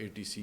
ATC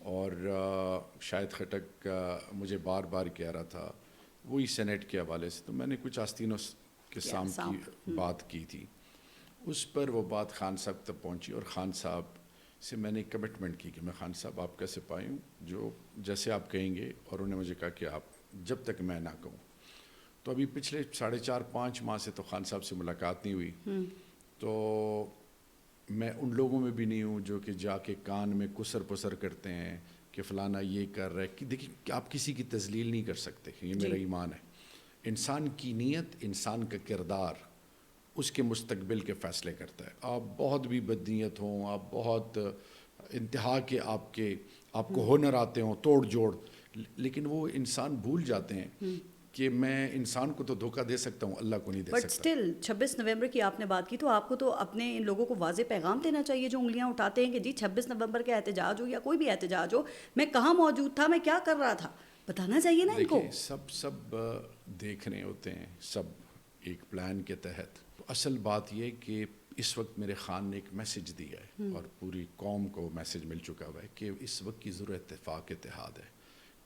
اور شاہد خٹک مجھے بار بار کہہ رہا تھا وہی سینیٹ کے حوالے سے، تو میں نے کچھ آستینوں کے سام کی بات کی تھی، اس پر وہ بات خان صاحب تک پہنچی، اور خان صاحب سے میں نے کمٹمنٹ کی کہ میں خان صاحب آپ کا سپاہی ہوں، جو جیسے آپ کہیں گے، اور انہوں نے مجھے کہا کہ آپ جب تک میں نہ کہوں. تو ابھی پچھلے 4.5-5 ماہ سے تو خان صاحب سے ملاقات نہیں ہوئی، تو میں ان لوگوں میں بھی نہیں ہوں جو کہ جا کے کان میں کسر پسر کرتے ہیں کہ فلانا یہ کر رہا ہے. کہ دیکھیے آپ کسی کی تذلیل نہیں کر سکتے، یہ میرا ایمان ہے. انسان کی نیت، انسان کا کردار اس کے مستقبل کے فیصلے کرتا ہے. آپ بہت بھی بدنیت ہوں، آپ بہت انتہا کے آپ کو ہنر آتے ہوں توڑ جوڑ، لیکن وہ انسان بھول جاتے ہیں کہ میں انسان کو تو دھوکہ دے سکتا ہوں، اللہ کو نہیں دے بٹ سکتا. اسٹل 26 نومبر کی آپ نے بات کی، تو آپ کو تو اپنے ان لوگوں کو واضح پیغام دینا چاہیے جو انگلیاں اٹھاتے ہیں کہ جی 26 نومبر کا احتجاج ہو یا کوئی بھی احتجاج ہو، میں کہاں موجود تھا، میں کیا کر رہا تھا، بتانا چاہیے نا ان کو. دیکھیں سب دیکھ رہے ہوتے ہیں، سب ایک پلان کے تحت. اصل بات یہ کہ اس وقت میرے خان نے ایک میسج دیا ہے اور پوری قوم کو میسج مل چکا ہوا ہے کہ اس وقت کی ضرورت اتفاق اتحاد ہے.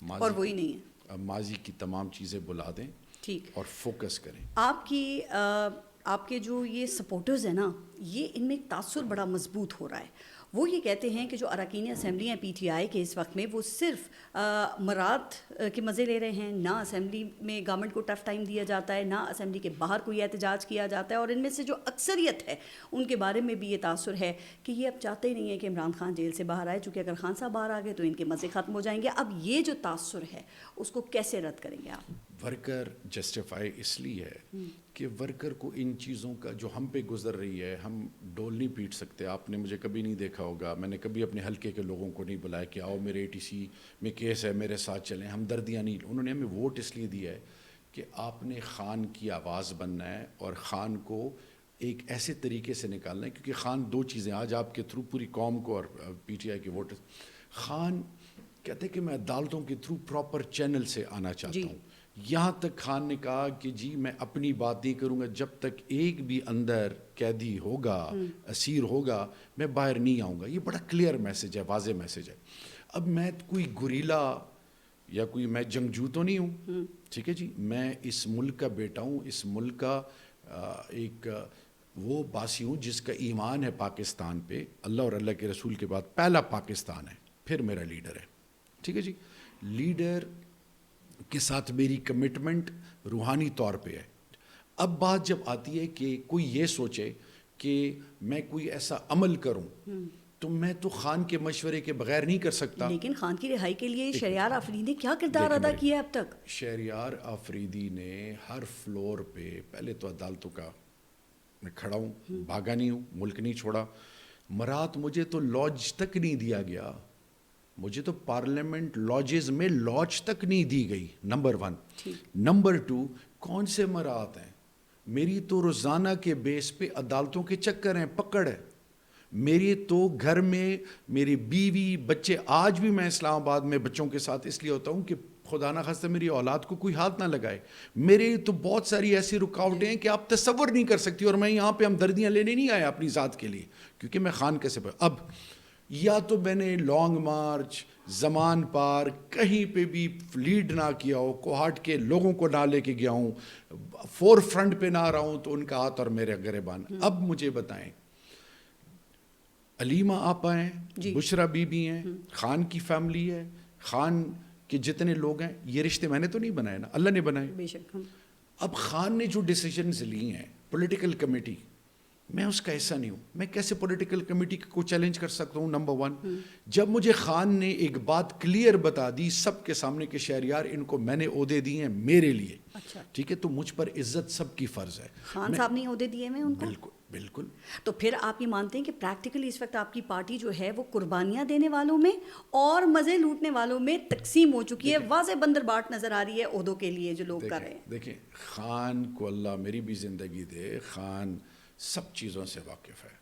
اور وہی نہیں ہے. ماضی کی تمام چیزیں بلا دیں ٹھیک، اور فوکس کریں. آپ کے جو یہ سپورٹرز ہیں نا، یہ ان میں ایک تاثر بڑا مضبوط ہو رہا ہے. وہ یہ کہتے ہیں کہ جو اراکین اسمبلی ہیں پی ٹی آئی کے اس وقت میں، وہ صرف مراد کے مزے لے رہے ہیں، نہ اسمبلی میں گورنمنٹ کو ٹف ٹائم دیا جاتا ہے، نہ اسمبلی کے باہر کوئی احتجاج کیا جاتا ہے. اور ان میں سے جو اکثریت ہے ان کے بارے میں بھی یہ تاثر ہے کہ یہ اب چاہتے ہی نہیں ہیں کہ عمران خان جیل سے باہر آئے، چونکہ اگر خان صاحب باہر آ گئے تو ان کے مزے ختم ہو جائیں گے. اب یہ جو تاثر ہے اس کو کیسے رد کریں گے آپ؟ ورکر جسٹیفائی اس لیے ہے کہ ورکر کو ان چیزوں کا جو ہم پہ گزر رہی ہے، ہم ڈول نہیں پیٹ سکتے. آپ نے مجھے کبھی نہیں دیکھا ہوگا، میں نے کبھی اپنے حلقے کے لوگوں کو نہیں بلایا کہ آؤ میرے ATC میں کیس ہے میرے ساتھ چلیں، ہمدردیاں نہیں. انہوں نے ہمیں ووٹ اس لیے دیا ہے کہ آپ نے خان کی آواز بننا ہے اور خان کو ایک ایسے طریقے سے نکالنا ہے، کیونکہ خان دو چیزیں آج آپ کے تھرو پوری قوم کو اور PTI کے ووٹر، خان کہتے کہ میں عدالتوں کے تھرو پراپر چینل سے آنا چاہتا ہوں. یہاں تک خان نے کہا کہ جی میں اپنی بات نہیں کروں گا، جب تک ایک بھی اندر قیدی ہوگا، اسیر ہوگا، میں باہر نہیں آؤں گا. یہ بڑا کلیئر میسج ہے، واضح میسج ہے. اب میں کوئی گوریلا یا کوئی میں جنگجو تو نہیں ہوں، ٹھیک ہے جی، میں اس ملک کا بیٹا ہوں، اس ملک کا ایک وہ باسی ہوں جس کا ایمان ہے پاکستان پہ. اللہ اور اللہ کے رسول کے بعد پہلا پاکستان ہے، پھر میرا لیڈر ہے. ٹھیک ہے جی، لیڈر کے ساتھ میری کمٹمنٹ روحانی طور پہ ہے. اب بات جب آتی ہے کہ کوئی یہ سوچے کہ میں کوئی ایسا عمل کروں، تو میں تو خان کے مشورے کے بغیر نہیں کر سکتا. لیکن خان کی رہائی کے لیے شہریار آفریدی نے کیا کردار ادا کیا ہے اب تک؟ شہریار آفریدی نے ہر فلور پہ، پہلے تو عدالتوں کا میں کھڑا ہوں، بھاگا نہیں ہوں، ملک نہیں چھوڑا. مرات مجھے تو لاج تک نہیں دیا گیا، مجھے تو پارلیمنٹ لاجز میں لاج تک نہیں دی گئی. نمبر 1. نمبر 2، کون سے مرات ہیں؟ میری تو روزانہ کے بیس پہ عدالتوں کے چکر ہیں، پکڑ ہے. میری تو گھر میں میری بیوی بچے، آج بھی میں اسلام آباد میں بچوں کے ساتھ اس لیے ہوتا ہوں کہ خدا نہ خواستہ میری اولاد کو کوئی ہاتھ نہ لگائے. میرے تو بہت ساری ایسی رکاوٹیں ہیں کہ آپ تصور نہیں کر سکتی. اور میں یہاں پہ ہمدردیاں لینے نہیں آیا اپنی ذات کے لیے، کیونکہ میں خان کیسے اب یا تو میں نے لانگ مارچ، زمان پار کہیں پہ بھی لیڈ نہ کیا ہو، کوہاٹ کے لوگوں کو نہ لے کے گیا ہوں، فور فرنٹ پہ نہ رہا ہوں، تو ان کا ہاتھ اور میرے گریبان. اب مجھے بتائیں، علیمہ آپا ہیں، بشرا بی بی ہیں، خان کی فیملی ہے، خان کے جتنے لوگ ہیں، یہ رشتے میں نے تو نہیں بنائے نا، اللہ نے بنائے. بے شک. اب خان نے جو ڈیسیجنز لی ہیں، پولیٹیکل کمیٹی، میں اس کا ایسا نہیں ہوں. میں کیسے پولیٹیکل کمیٹی کو چیلنج کر سکتا ہوں؟ نمبر 1، جب مجھے خان نے ایک بات کلیئر بتا دی سب کے سامنے کہ شہریار ان کو میں نے عہدے دیے ہیں میرے لیے، ٹھیک ہے، تو مجھ پر عزت سب کی فرض ہے. خان صاحب نے عہدے دیے ہیں ان کو؟ بالکل بالکل. تو پھر آپ یہ مانتے ہیں کہ پریکٹیکلی اس وقت آپ کی پارٹی جو ہے وہ قربانیاں دینے والوں میں اور مزے لوٹنے والوں میں تقسیم ہو چکی ہے؟ واضح بندر باٹ نظر آ رہی ہے عہدوں کے لیے جو لوگ کر رہے ہیں. دیکھیں، خان کو اللہ میری بھی زندگی دے، خان سب چیزوں سے واقف ہے.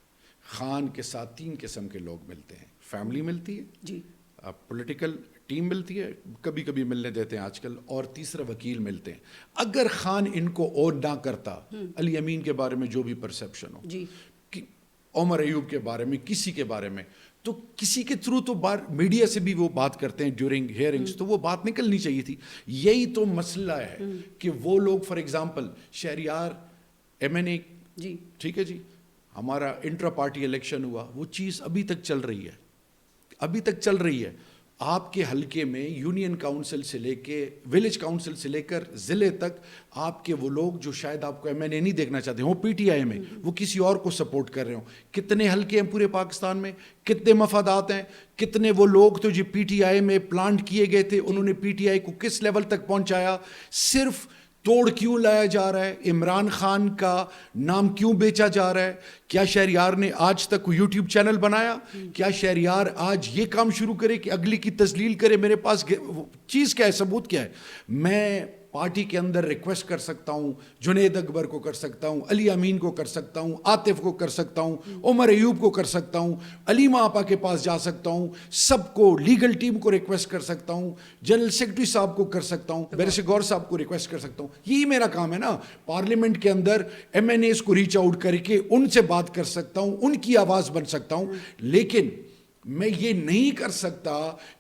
خان کے ساتھ 3 قسم کے لوگ ملتے ہیں. فیملی ملتی ہے جی، پولیٹیکل ٹیم ملتی ہے، کبھی کبھی ملنے دیتے ہیں آج کل، اور تیسرا وکیل ملتے ہیں. اگر خان ان کو اور نہ کرتا، علی امین کے بارے میں جو بھی پرسیپشن ہو، جی، عمر ایوب کے بارے میں، کسی کے بارے میں، تو کسی کے تھرو تو میڈیا سے بھی وہ بات کرتے ہیں ڈیورنگ ہیئرنگس، تو وہ بات نکلنی چاہیے تھی. یہی تو مسئلہ ہے کہ وہ لوگ for example Shahryar M N A, جی ٹھیک ہے جی، ہمارا انٹرا پارٹی الیکشن ہوا، وہ چیز ابھی تک چل رہی ہے، ابھی تک چل رہی ہے. آپ کے حلقے میں یونین کاؤنسل سے لے کے ولیج کاؤنسل سے لے کر ضلع تک آپ کے وہ لوگ جو شاید آپ کو ایم این اے نہیں دیکھنا چاہتے ہوں پی ٹی آئی میں، وہ کسی اور کو سپورٹ کر رہے ہوں. کتنے حلقے ہیں پورے پاکستان میں، کتنے مفادات ہیں، کتنے وہ لوگ تو جو پی ٹی آئی میں پلانٹ کیے گئے تھے انہوں نے پی ٹی آئی کو کس لیول تک پہنچایا. صرف توڑ کیوں لایا جا رہا ہے، عمران خان کا نام کیوں بیچا جا رہا ہے. کیا شہریار نے آج تک کوئی یوٹیوب چینل بنایا؟ کیا شہریار آج یہ کام شروع کرے کہ اگلی کی تذلیل کرے؟ میرے پاس چیز کیا ہے، ثبوت کیا ہے؟ میں پارٹی کے اندر ریکویسٹ کر سکتا ہوں، جنید اکبر کو کر سکتا ہوں، علی امین کو کر سکتا ہوں، عاطف کو کر سکتا ہوں، عمر ایوب کو کر سکتا ہوں، علیمہ آپا کے پاس جا سکتا ہوں، سب کو، لیگل ٹیم کو ریکویسٹ کر سکتا ہوں، جنرل سیکرٹری صاحب کو کر سکتا ہوں، بیرسٹر گور صاحب کو ریکویسٹ کر سکتا ہوں. یہی میرا کام ہے نا. پارلیمنٹ کے اندر ایم این ایز کو ریچ آؤٹ کر کے ان سے بات کر سکتا ہوں، ان کی آواز بن سکتا ہوں. لیکن میں یہ نہیں کر سکتا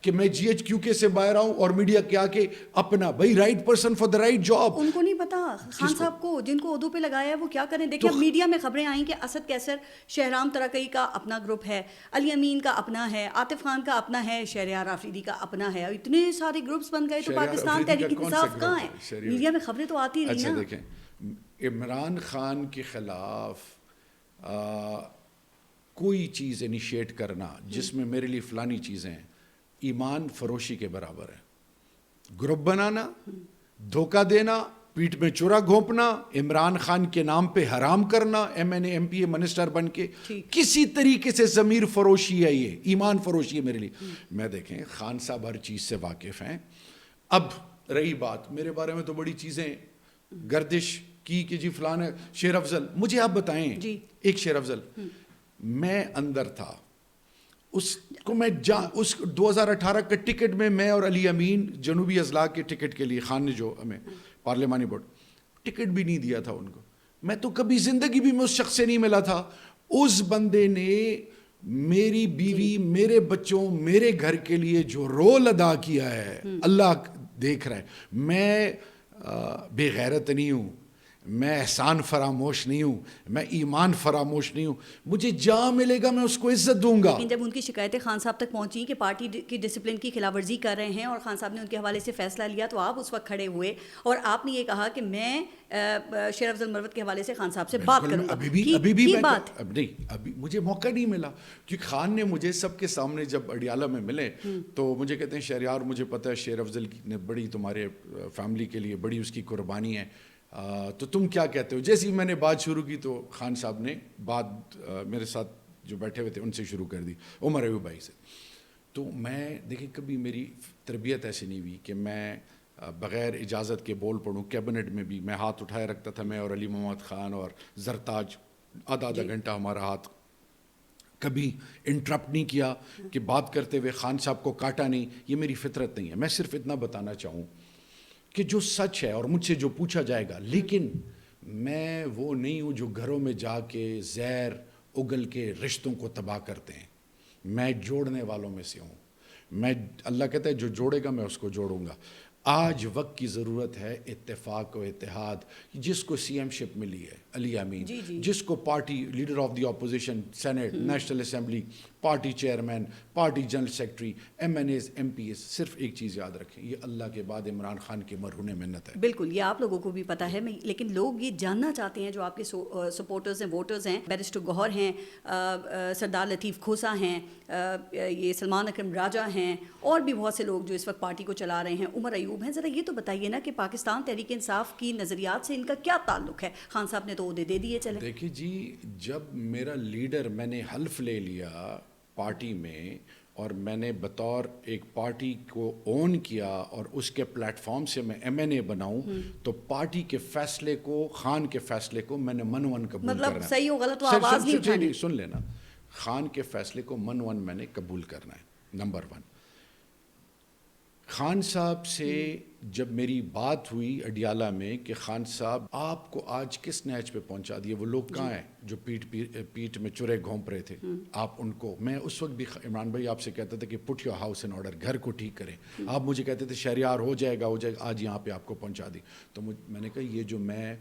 کہ میں جی ایچ کیو کے سے باہر آؤں اور میڈیا کے آ کے اپنا بھائی right person for the right job. ان کو نہیں پتا خان صاحب کو، جن کو اردو پہ لگایا ہے وہ کیا کریں. دیکھیں اب میڈیا میں خبریں آئیں کہ اسد کیسر شہرام ترقی کا اپنا گروپ ہے، علی امین کا اپنا ہے، عاطف خان کا اپنا ہے، شہریار آفریدی کا اپنا ہے. اتنے سارے گروپس بن گئے تو پاکستان تحریک انصاف کہاں ہے؟ میڈیا میں خبریں تو آتی رہی نا. اچھا دیکھیں، عمران خان کے خلاف کوئی چیز انیشیٹ کرنا جس میں میرے لیے فلانی چیزیں ہیں، ایمان فروشی کے برابر ہے. گروپ بنانا، دھوکہ دینا، پیٹ میں چورا گھونپنا، عمران خان کے نام پہ حرام کرنا، M N A M P A minister بن کے، کسی طریقے سے ضمیر فروشی ہے، یہ ایمان فروشی ہے میرے لیے. میں دیکھیں خان صاحب ہر چیز سے واقف ہیں. اب رہی بات میرے بارے میں تو بڑی چیزیں گردش کی کہ جی فلانا شیر افضل، مجھے آپ بتائیں ایک شیر افضل، میں اندر تھا اس کو، میں اس 2018 کا ٹکٹ میں اور علی امین جنوبی اضلاع کے ٹکٹ کے لیے، خان نے جو ہمیں پارلیمانی بورڈ ٹکٹ بھی نہیں دیا تھا ان کو، میں تو کبھی زندگی بھی میں اس شخص سے نہیں ملا تھا. اس بندے نے میری بیوی، میرے بچوں، میرے گھر کے لیے جو رول ادا کیا ہے اللہ دیکھ رہا ہے. میں بے غیرت نہیں ہوں، میں احسان فراموش نہیں ہوں، میں ایمان فراموش نہیں ہوں. مجھے جہاں ملے گا میں اس کو عزت دوں گا. لیکن جب ان کی شکایتیں خان صاحب تک پہنچی کہ پارٹی کی ڈسپلن کی خلاف ورزی کر رہے ہیں اور خان صاحب نے ان کے حوالے سے فیصلہ لیا، تو آپ اس وقت کھڑے ہوئے اور آپ نے یہ کہا کہ میں شیر افضل مروت کے حوالے سے خان صاحب سے بات کروں گا. ابھی بھی ابھی مجھے موقع نہیں ملا، کیونکہ خان نے مجھے سب کے سامنے جب اڈیالہ میں ملے تو مجھے کہتے ہیں شہریار مجھے پتہ ہے شیر افضل نے بڑی تمہارے فیملی کے لیے بڑی اس کی قربانی ہے، تو تم کیا کہتے ہو. جیسے ہی میں نے بات شروع کی تو خان صاحب نے بات میرے ساتھ جو بیٹھے ہوئے تھے ان سے شروع کر دی، عمر ایوب بھائی سے. تو میں دیکھیں کبھی میری تربیت ایسی نہیں ہوئی کہ میں بغیر اجازت کے بول پڑوں. کیبنٹ میں بھی میں ہاتھ اٹھائے رکھتا تھا، میں اور علی محمد خان اور زرتاج آدھا گھنٹہ ہمارا ہاتھ، کبھی انٹرپٹ نہیں کیا کہ بات کرتے ہوئے خان صاحب کو کاٹا نہیں. یہ میری فطرت نہیں ہے. میں صرف اتنا بتانا چاہوں کہ جو سچ ہے اور مجھ سے جو پوچھا جائے گا، لیکن میں وہ نہیں ہوں جو گھروں میں جا کے زہر اگل کے رشتوں کو تباہ کرتے ہیں. میں جوڑنے والوں میں سے ہوں. میں، اللہ کہتا ہے جو جوڑے گا میں اس کو جوڑوں گا. آج وقت کی ضرورت ہے اتفاق و اتحاد. جس کو سی ایم شپ ملی ہے علی امین، جس کو party leader of the opposition, Senate, National Assembly, party chairman, party general secretary, M N As, M P As, صرف ایک چیز یاد رکھیں، یہ اللہ کے بعد عمران خان کے مرہون منت ہے. بالکل، یہ آپ لوگوں کو بھی پتہ ہے. لیکن لوگ یہ جاننا چاہتے ہیں جو آپ کے سپورٹرز ہیں، ووٹرز ہیں. بیرسٹر گوہر ہیں، سردار لطیف کھوسا ہیں، یہ سلمان اکرم راجہ ہیں، اور بھی بہت سے لوگ جو اس وقت پارٹی کو چلا رہے ہیں، عمر ایوب ہیں. ذرا یہ تو بتائیے نا کہ پاکستان تحریک انصاف کی نظریات سے ان کا کیا تعلق ہے؟ خان صاحب نے تو عہدے دے دیے. چلے دیکھیے جی، جب میرا لیڈر، میں نے حلف لے لیا پارٹی میں اور میں نے بطور ایک پارٹی کو اون کیا اور اس کے پلیٹ فارم سے میں ایم این اے بناؤں، تو پارٹی کے فیصلے کو، خان کے فیصلے کو میں نے من ون قبول کرنا. مطلب صحیح ہو غلط ہو آواز نہیں اٹھانی. سن لینا، خان کے فیصلے کو من ون میں نے قبول کرنا ہے، نمبر 1. خان صاحب سے جب میری بات ہوئی اڈیالہ میں کہ خان صاحب آپ کو آج کس نیچ پہ پہنچا دیے, وہ لوگ کہاں ہیں جو پیٹ میں چرے گھونپ رہے تھے, آپ ان کو, میں اس وقت بھی عمران بھائی آپ سے کہتا تھا کہ put your house in order, گھر کو ٹھیک کریں, آپ مجھے کہتے تھے شہریار ہو جائے گا, آج یہاں پہ آپ کو پہنچا دی. تو میں نے کہا یہ جو میں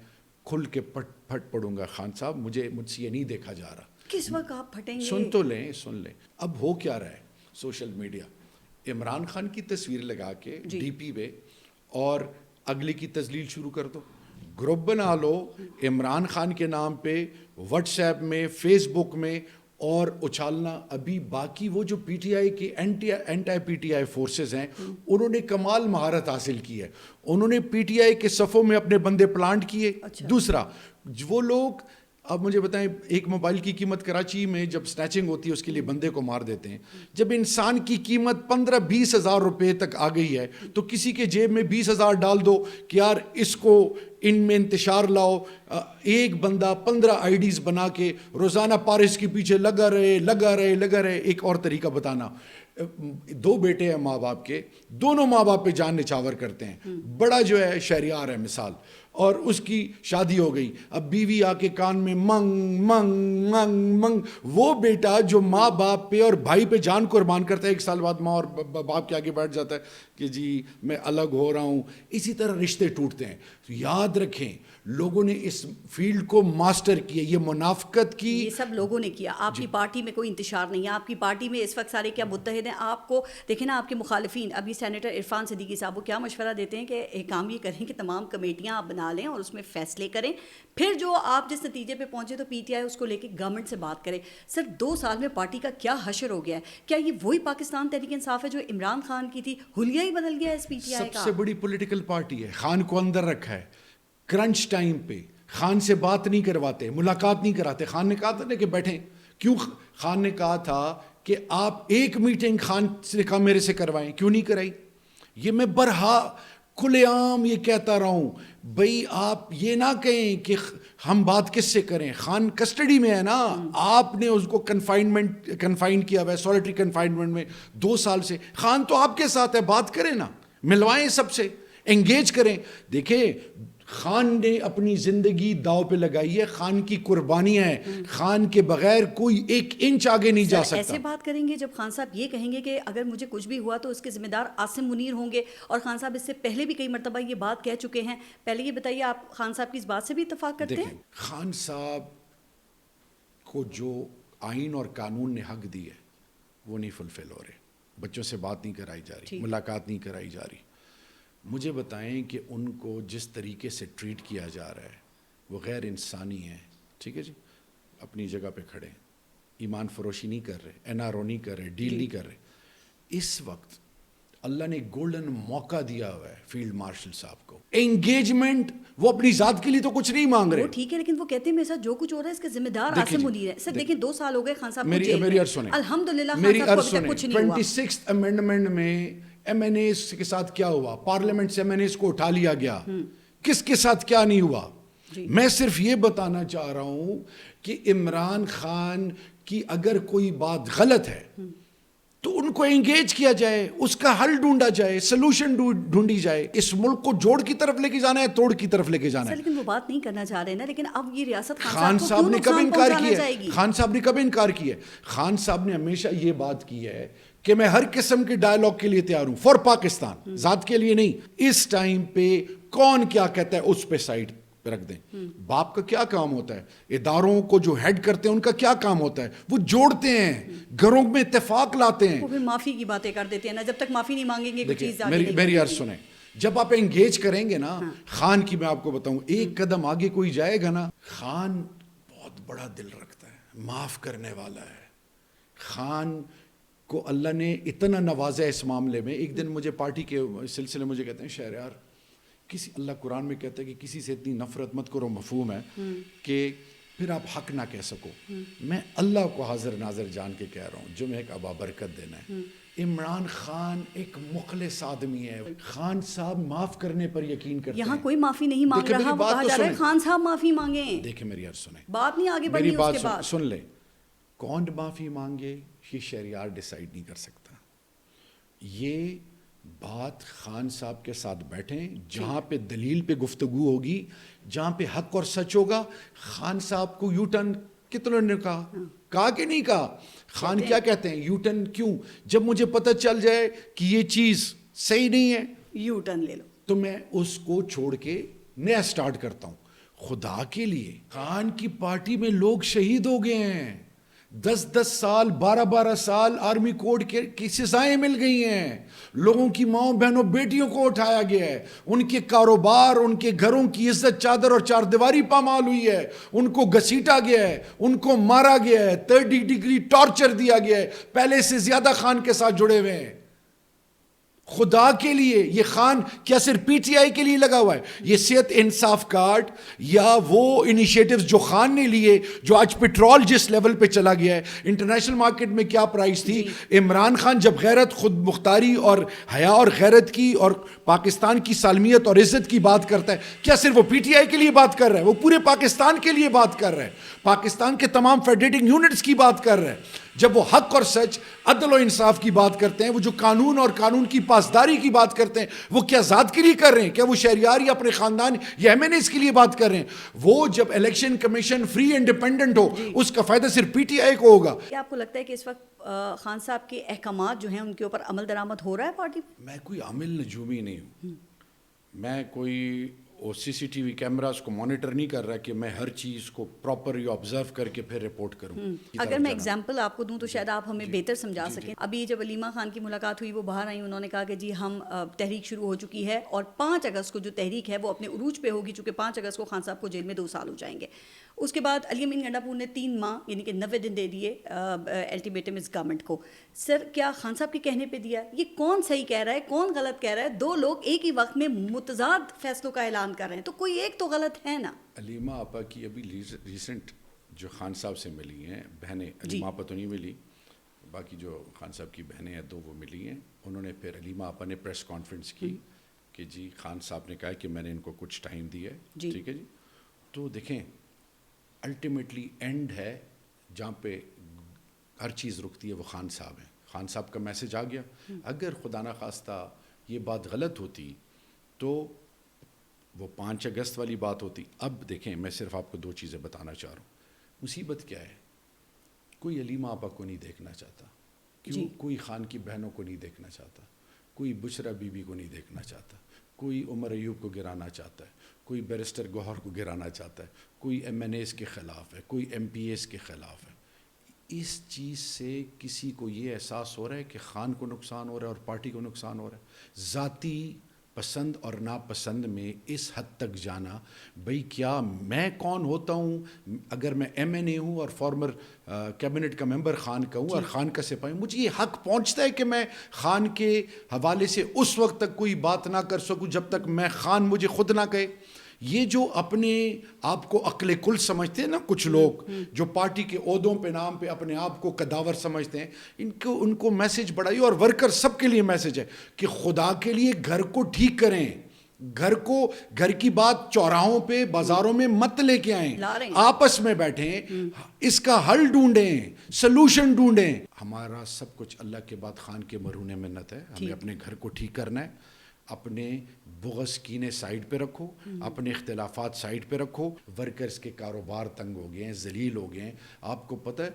کھل کے پھٹ پڑوں گا خان صاحب, مجھ سے یہ نہیں دیکھا جا رہا. کس وقت آپ پھٹیں گے؟ سن تو لیں. اب ہو کیا رہا ہے, سوشل میڈیا عمران خان کی تصویر لگا کے ڈی پی پہ اور اگلے کی تذلیل شروع کر دو, گروپ بنا لو عمران خان کے نام پہ واٹس ایپ میں, فیس بک میں, اور اچھالنا. ابھی باقی وہ جو پی ٹی آئی کے anti P T I forces ہیں, انہوں نے کمال مہارت حاصل کی ہے, انہوں نے پی ٹی آئی کے صفوں میں اپنے بندے پلانٹ کیے. دوسرا, وہ لوگ, اب مجھے بتائیں, ایک موبائل کی قیمت کراچی میں جب سنیچنگ ہوتی ہے اس کے لیے بندے کو مار دیتے ہیں, جب انسان کی قیمت 15-20 ہزار روپے تک آ گئی ہے تو کسی کے جیب میں 20,000 ڈال دو کہ یار اس کو ان میں انتشار لاؤ. ایک بندہ 15 آئی ڈیز بنا کے روزانہ پارس کے پیچھے لگا رہے. ایک اور طریقہ بتانا, 2 بیٹے ہیں ماں باپ کے, دونوں ماں باپ پہ جان نچھاور کرتے ہیں, بڑا جو ہے شہریار ہے مثال, اور اس کی شادی ہو گئی, اب بیوی آ کے کان میں منگ منگ منگ منگ, وہ بیٹا جو ماں باپ پہ اور بھائی پہ جان قربان کرتا ہے, 1 سال بعد ماں اور باپ کے آگے بیٹھ جاتا ہے کہ جی میں الگ ہو رہا ہوں. اسی طرح رشتے ٹوٹتے ہیں. یاد رکھیں, لوگوں نے اس فیلڈ کو ماسٹر کیا, یہ منافقت کی, یہ سب لوگوں نے کیا. آپ کی پارٹی میں کوئی انتشار نہیں ہے, آپ کی پارٹی میں اس وقت سارے کیا متحد ہیں. آپ کو دیکھیں نا, آپ کے مخالفین, ابھی سینیٹر عرفان صدیقی صاحب وہ کیا مشورہ دیتے ہیں کہ ایک کام یہ کریں کہ تمام کمیٹیاں آپ بنا لیں اور اس میں فیصلے کریں, پھر جو آپ جس نتیجے پہ پہنچے تو پی ٹی آئی اس کو لے کے گورنمنٹ سے بات کرے. سر 2 سال میں پارٹی کا کیا حشر ہو گیا ہے؟ کیا یہ وہی پاکستان تحریک انصاف ہے جو عمران خان کی تھی؟ حلیہ ہی بدل گیا ہے اس پی ٹی آئی کا. سب سے بڑی پولیٹیکل پارٹی ہے, خان کو اندر رکھا ہے. کرنچ ٹائم پہ خان سے بات نہیں کرواتے, ملاقات نہیں کراتے. خان نے کہا تھا کہ بیٹھیں, کیوں خان نے کہا تھا کہ آپ ایک میٹنگ خان سے کہا میرے سے کروائیں, کیوں نہیں کرائی؟ یہ میں برہا کھلے عام یہ کہتا رہا ہوں, بھئی آپ یہ نہ کہیں کہ ہم بات کس سے کریں, خان کسٹڈی میں ہے نا, آپ نے اس کو کنفائن کیا ہوا ہے, سولیٹری کنفائنمنٹ میں 2 سال سے. خان تو آپ کے ساتھ ہے, بات کریں نا, ملوائیں سب سے, انگیج کریں. دیکھیں خان نے اپنی زندگی داؤ پہ لگائی ہے, خان کی قربانیاں ہیں, خان کے بغیر کوئی 1 انچ آگے نہیں جا سکتا. ایسے بات کریں گے جب خان صاحب یہ کہیں گے کہ اگر مجھے کچھ بھی ہوا تو اس کے ذمہ دار عاصم منیر ہوں گے, اور خان صاحب اس سے پہلے بھی کئی مرتبہ یہ بات کہہ چکے ہیں. پہلے یہ بتائیے, آپ خان صاحب کی اس بات سے بھی اتفاق کرتے ہیں؟ خان صاحب کو جو آئین اور قانون نے حق دی ہے وہ نہیں فلفل ہو رہے. بچوں سے بات نہیں کرائی جا رہی, ملاقات نہیں کرائی جا رہی. مجھے بتائیں کہ ان کو جس طریقے سے ٹریٹ کیا جا رہا ہے وہ غیر انسانی ہے. ٹھیک ہے جی, اپنی جگہ پہ کھڑے ہیں, ایمان فروشی نہیں کر رہے, این آر او نہیں کر رہے, ڈیل نہیں کر رہے. اس وقت اللہ نے گولڈن موقع دیا ہوا ہے فیلڈ مارشل صاحب کو, انگیجمنٹ. وہ اپنی ذات کے لیے تو کچھ نہیں مانگ رہے. وہ ٹھیک ہے, لیکن وہ کہتے ہیں میرے ساتھ جو کچھ ہو رہا ہے اس کے ذمہ دار عاصم منیر ہے. سر دیکھیں 2 سال ہو گئے خان صاحب کو جیل میں, الحمدللہ خان صاحب کو ابھی تک کچھ نہیں ہوا. 26 امینڈمنٹ میں ایم این ایز کے ساتھ کیا ہوا, پارلیمنٹ سے ایم این ایز کو اٹھا لیا گیا, کس کے ساتھ کیا نہیں ہوا. میں صرف یہ بتانا چاہ رہا ہوں کہ عمران خان کی اگر کوئی بات غلط ہے تو ان کو انگیج کیا جائے, اس کا حل ڈھونڈا جائے, سلوشن ڈھونڈی جائے. اس ملک کو جوڑ کی طرف لے کے جانا ہے, توڑ کی طرف لے کے جانا ہے. لیکن وہ بات نہیں کرنا چاہ رہے نا. لیکن اب یہ ریاست خان صاحب نے کب انکار کیا ہے؟ خان صاحب نے کب انکار کیا ہے؟ خان صاحب نے ہمیشہ یہ بات کی ہے کہ میں ہر قسم کے ڈائلاگ کے لیے تیار ہوں, فار پاکستان, ذات کے لیے نہیں. اس ٹائم پہ کون کیا کہتا ہے اس پہ سائڈ پہ رکھ دیں. باپ کا کیا کام ہوتا ہے, اداروں کو جو ہیڈ کرتے ہیں ان کا کیا کام ہوتا ہے, وہ جوڑتے ہیں, گھروں میں اتفاق لاتے ہیں. وہ پھر معافی کی باتیں کر دیتے ہیں نا, جب تک معافی نہیں مانگیں گے. میری عرض سنیں, جب آپ انگیج کریں گے نا, خان کی میں آپ کو بتاؤں, ایک قدم آگے کوئی جائے گا نا. خان بہت بڑا دل رکھتا ہے, معاف کرنے والا ہے. خان کو اللہ نے اتنا نوازا اس معاملے میں. ایک دن مجھے پارٹی کے سلسلے مجھے کہتے ہیں شہریار, اللہ قرآن میں کہتا ہے کہ کسی سے اتنی نفرت مت کرو, مفہوم ہے کہ پھر آپ حق نہ کہہ سکو. میں اللہ کو حاضر ناظر جان کے کہہ رہا ہوں جو میں ایک ابا برکت دینا ہے. عمران خان ایک مخلص آدمی ہے. خان صاحب معاف کرنے پر یقین کرتے ہیں. یہاں کوئی معافی نہیں مانگ رہا, وہ کہا جا رہا ہے خان صاحب معافی مانگیں. دیکھیں میری عرض سنیں, بات نہیں آگے بڑھنی. اس کے بعد سن لیں, کون معافی مانگے یہ شہریار ڈیسائیڈ نہیں کر سکتا. یہ بات خان صاحب کے ساتھ بیٹھیں, جہاں پہ دلیل پہ گفتگو ہوگی, جہاں پہ حق اور سچ ہوگا. خان صاحب کو یو ٹرن کتنوں نے کہا کہ نہیں کہا؟ خان کیا کہتے ہیں یو ٹرن کیوں؟ جب مجھے پتہ چل جائے کہ یہ چیز صحیح نہیں ہے یو ٹرن لے لو, تو میں اس کو چھوڑ کے نیا سٹارٹ کرتا ہوں. خدا کے لیے خان کی پارٹی میں لوگ شہید ہو گئے ہیں, 10 سال 12 سال آرمی کوڈ کی سزائیں مل گئی ہیں, لوگوں کی ماؤں بہنوں بیٹیوں کو اٹھایا گیا ہے, ان کے کاروبار ان کے گھروں کی عزت چادر اور چار دیواری پامال ہوئی ہے, ان کو گھسیٹا گیا ہے, ان کو مارا گیا ہے, 30 ڈگری ٹارچر دیا گیا ہے, پہلے سے زیادہ خان کے ساتھ جڑے ہوئے ہیں. خدا کے لیے یہ خان کیا صرف پی ٹی آئی کے لیے لگا ہوا ہے؟ یہ صحت انصاف کارڈ یا وہ انیشیٹوز جو خان نے لیے, جو آج پیٹرول جس لیول پہ چلا گیا ہے, انٹرنیشنل مارکیٹ میں کیا پرائس تھی. عمران خان جب غیرت خود مختاری اور حیا اور غیرت کی اور پاکستان کی سالمیت اور عزت کی بات کرتا ہے, کیا صرف وہ پی ٹی آئی کے لیے بات کر رہا ہے؟ وہ پورے پاکستان کے لیے بات کر رہا ہے, پاکستان کے تمام فیڈریٹنگ یونٹس کی بات کر رہا ہے. جب وہ حق اور سچ, عدل و انصاف کی بات کرتے ہیں, وہ جو قانون اور قانون کی پاسداری کی بات کرتے ہیں, وہ کیا ذات کے لیے کر رہے ہیں؟ کیا وہ شہریار یا اپنے خاندان یا ایم این ایز کے لیے بات کر رہے ہیں؟ وہ جب الیکشن کمیشن فری انڈیپینڈنٹ ہو, اس کا فائدہ صرف پی ٹی آئی کو ہوگا. کیا آپ کو لگتا ہے کہ اس وقت خان صاحب کے احکامات جو ہیں ان کے اوپر عمل درآمد ہو رہا ہے پارٹی؟ میں کوئی عامل نجومی نہیں ہوں, میں کوئی سی سی ٹی وی کیمراز کو مانیٹر نہیں کر رہا کہ میں ہر چیز کو پراپرلی آبزرو کر کے پھر رپورٹ کروں. اگر میں ایگزامپل آپ کو دوں تو شاید آپ ہمیں بہتر سمجھا سکیں. ابھی جب علیمہ خان کی ملاقات ہوئی, وہ باہر آئیں, انہوں نے کہا کہ جی ہم تحریک شروع ہو چکی ہے اور 5 اگست کو جو تحریک ہے وہ اپنے عروج پہ ہوگی, چونکہ 5 اگست کو خان صاحب کو جیل میں 2 سال ہو جائیں گے. اس کے بعد علی امین گنڈا پور نے 3 ماہ یعنی کہ 90 دن دے دیے الٹیمیٹم اس گورنمنٹ کو. سر کیا خان صاحب کے کہنے پہ دیا؟ یہ کون صحیح کہہ رہا ہے, کون غلط کہہ رہا ہے؟ 2 لوگ ایک ہی وقت میں متضاد فیصلوں کا اعلان کر رہے ہیں, تو کوئی ایک تو غلط ہے نا. علیمہ آپا کی ابھی ریسنٹ جو خان صاحب سے ملی ہیں بہنیں, علیمہ آپا تو نہیں ملی, باقی جو خان صاحب کی بہنیں ہیں 2 وہ ملی ہیں. انہوں نے پھر علیمہ آپا نے پریس کانفرنس کی کہ جی خان صاحب نے کہا کہ میں نے ان کو کچھ ٹائم دیا ہے, ٹھیک ہے جی. تو دیکھیں الٹیمیٹلی اینڈ ہے جہاں پہ ہر چیز رکتی ہے, وہ خان صاحب ہیں. خان صاحب کا میسج آ گیا. اگر خدا نخواستہ یہ بات غلط ہوتی تو وہ 5 اگست والی بات ہوتی. اب دیکھیں میں صرف آپ کو 2 چیزیں بتانا چاہ رہا ہوں. مصیبت کیا ہے, کوئی علیمہ آپا کو نہیں دیکھنا چاہتا, کیوں؟ کوئی خان کی بہنوں کو نہیں دیکھنا چاہتا, کوئی بشرا بی بی کو نہیں دیکھنا چاہتا, کوئی عمر ایوب کو گرانا چاہتا ہے, کوئی بیرسٹر گوہر کو گرانا چاہتا ہے, کوئی ایم این ایز کے خلاف ہے, کوئی ایم پی ایز کے خلاف ہے. اس چیز سے کسی کو یہ احساس ہو رہا ہے کہ خان کو نقصان ہو رہا ہے اور پارٹی کو نقصان ہو رہا ہے؟ ذاتی پسند اور ناپسند میں اس حد تک جانا, بھئی کیا میں کون ہوتا ہوں اگر میں ایم این اے ہوں اور فارمر کیبنٹ کا ممبر خان کا ہوں اور خان کا سپاہی, مجھے یہ حق پہنچتا ہے کہ میں خان کے حوالے سے اس وقت تک کوئی بات نہ کر سکوں جب تک میں خان مجھے خود نہ کہے. یہ جو اپنے آپ کو عقل کل سمجھتے ہیں نا کچھ لوگ, جو پارٹی کے عہدوں پہ نام پہ اپنے آپ کو قداور سمجھتے ہیں, ان کو میسج بڑھائی, اور ورکر سب کے لیے میسج ہے کہ خدا کے لیے گھر کو ٹھیک کریں, گھر کی بات چوراہوں پہ بازاروں میں مت لے کے آئیں, آپس میں بیٹھیں, اس کا حل ڈھونڈیں, سلوشن ڈھونڈیں. ہمارا سب کچھ اللہ کے بعد خان کے مرہون منت ہے. ہمیں اپنے گھر کو ٹھیک کرنا ہے, اپنے بغض کینے سائڈ پہ رکھو, اپنے اختلافات سائڈ پہ رکھو. ورکرز کے کاروبار تنگ ہو گئے ہیں, ذلیل ہو گئے ہیں. آپ کو پتہ ہے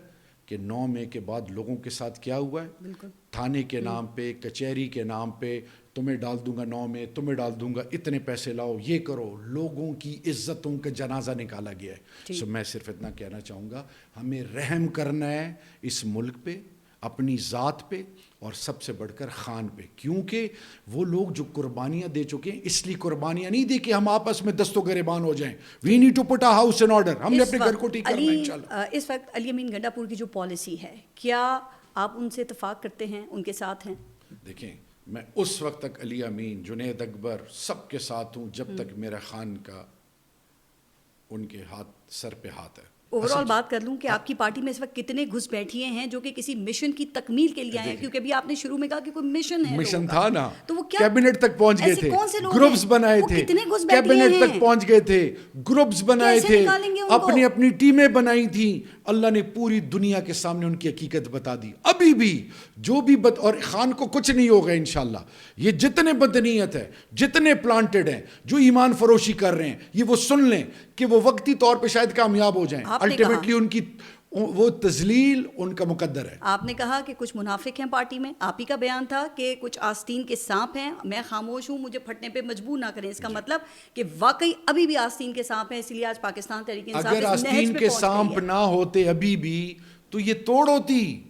کہ 9 مئی کے بعد لوگوں کے ساتھ کیا ہوا ہے؟ تھانے کے نام پہ, کچہری کے نام پہ, تمہیں ڈال دوں گا 9 میں, تمہیں ڈال دوں گا, اتنے پیسے لاؤ, یہ کرو. لوگوں کی عزتوں کا جنازہ نکالا گیا ہے. سو میں صرف اتنا کہنا چاہوں گا, ہمیں رحم کرنا ہے اس ملک پہ, اپنی ذات پہ, اور سب سے بڑھ کر خان پہ, کیونکہ وہ لوگ جو قربانیاں دے چکے ہیں, اس لیے قربانیاں نہیں دے کہ ہم آپس میں دست و گریبان ہو جائیں. We need to put a house in order. ہم نے اپنے گھر کو ٹھیک کرنا ہے انشاءاللہ. اس وقت علی امین گنڈا پور کی جو پالیسی ہے, کیا آپ ان سے اتفاق کرتے ہیں, ان کے ساتھ ہیں؟ دیکھیں میں اس وقت تک علی امین, جنید اکبر سب کے ساتھ ہوں جب تک میرا خان کا ان کے ہاتھ سر پہ ہاتھ ہے. اوور آل بات کر لوں کہ آپ کی پارٹی میں اس وقت کتنے گھس بیٹھیے ہیں جو کہ کسی مشن کی تکمیل کے لیے آئے ہیں, کیونکہ ابھی آپ نے شروع میں کہا کہ کوئی مشن ہے, مشن تھا نا, تو وہ کیا کیبنٹ تک پہنچ گئے تھے, گروپس بنائے تھے, کیبنٹ تک پہنچ گئے تھے, گروپس بنائے تھے, اپنی اپنی ٹیمیں بنائی تھیں, اللہ نے پوری دنیا کے سامنے ان کی حقیقت بتا دی. ابھی بھی جو بھی اور خان کو کچھ نہیں ہوگا انشاءاللہ. یہ جتنے بدنیت ہے, جتنے پلانٹڈ ہیں, جو ایمان فروشی کر رہے ہیں, یہ وہ سن لیں کہ وہ وقتی طور پہ شاید کامیاب ہو جائیں. الٹیمیٹلی ان کی وہ تذلیل ان کا مقدر ہے. آپ نے کہا کہ کچھ منافق ہیں پارٹی میں, آپ ہی کا بیان تھا کہ کچھ آستین کے سانپ ہیں, میں خاموش ہوں, مجھے پھٹنے پہ مجبور نہ کریں. اس کا مطلب کہ واقعی ابھی بھی آستین کے سانپ ہیں, اس لیے آج پاکستان تحریک انصاف اگر آستین کے سانپ نہ ہوتے ابھی بھی تو یہ توڑ ہوتی.